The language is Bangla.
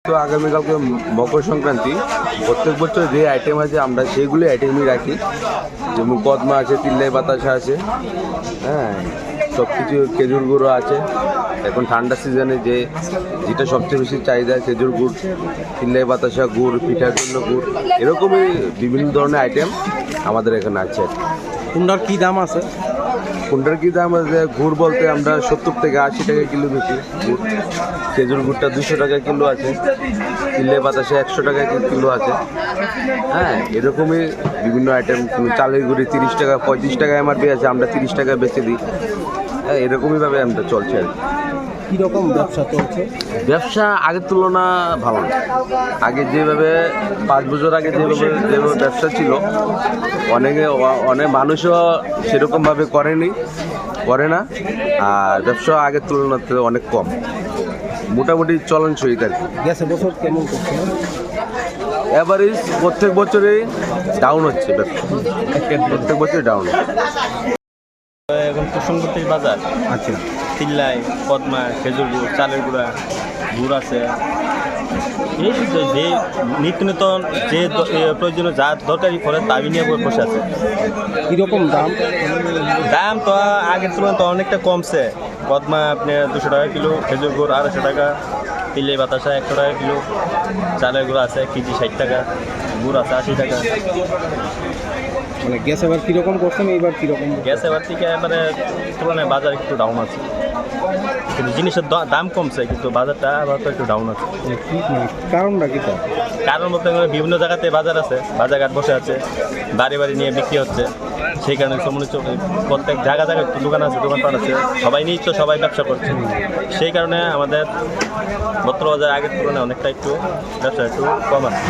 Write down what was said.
যেহেতু আগামীকালকে মকর সংক্রান্তি, প্রত্যেক বছর যে আইটেম আছে আমরা সেইগুলি আইটেমই রাখি। যেমন কদমা আছে, তিল্লাই বাতাসা আছে, হ্যাঁ, সব কিছু, খেজুর গুঁড়ো আছে। এখন ঠান্ডা সিজনে যেটা সবচেয়ে বেশি চাহিদা, খেজুর গুড়, তিল্লাই বাতাসা গুড়, পিঠার জন্য গুড়, এরকমই বিভিন্ন ধরনের আইটেম আমাদের এখানে আছে। কুন্ডার কি দাম আছে? কুন্ডার কি দাম আছে? গুড় বলতে আমরা 70 থেকে 80 টাকা কিলো বেশি গুড়। খেজুর গুড়টা 200 টাকা কিলো আছে, তিল্লাই বাতাসা 100 টাকা কিলো আছে। হ্যাঁ, এরকমই বিভিন্ন আইটেম। চালের গুঁড়ি 30 টাকা, 35 টাকা এমআরপি আছে, আমরা 30 টাকা বেচে দিই। হ্যাঁ, এরকমই আমরা চলছে আর কি। কীরকম ব্যবসা চলছে? ব্যবসা আগের তুলনা ভালো না। আগে যেভাবে 5 বছর আগে যেভাবে ব্যবসা ছিল, অনেক মানুষও সেরকমভাবে করে না। আর ব্যবসা আগের তুলনাতে অনেক কম, মোটামুটি চলনসই আর কি। গেছে বছর কেমন করছে? অ্যাভারেজ প্রত্যেক বছরেই ডাউন হচ্ছে ব্যবসা, প্রত্যেক বছরই ডাউন হচ্ছে। এখন কুসুমপট্টির বাজার। আচ্ছা, তিল্লাই, কদমা, খেজুর গুড়, চালের গুঁড়া, গুড় আছে। এই যে নিত্য নতুন যে প্রয়োজনীয় যা দরকারি করে তাই নিয়ে বসে আছে। কীরকম দাম? দাম তো আগের তুলনায় তো অনেকটা কমছে। কদমা আপনি 200 টাকা কিলো, খেজুর গুড় 250 টাকা, তিল্লাই বাতাসা 100 টাকা কিলো, চালের গুঁড়া আছে কেজি 60 টাকা, গুড় আছে 80 টাকা। মানে গ্যাস এবার কীরকম করছেন, এইবার কীরকম? গ্যাস এবার থেকে এবারে তুলনায় বাজার একটু ডাউন আছে, কিন্তু জিনিসের দাম কমছে, কিন্তু বাজারটা আবার তো একটু ডাউন আছে। কারণটা কী? কারণ বলতে গেলে বিভিন্ন জায়গাতে বাজার আছে, বাজারঘাট বসে আছে, বাড়ি বাড়ি নিয়ে বিক্রি হচ্ছে। সেই কারণে প্রত্যেক জায়গায় একটু দোকান আছে, দোকানপাট আছে, সবাই নিয়ে তো সবাই ব্যবসা করছে। সেই কারণে আমাদের বর্তমান বাজার আগের তুলনায় অনেকটা একটু ব্যবসা একটু কম আছে।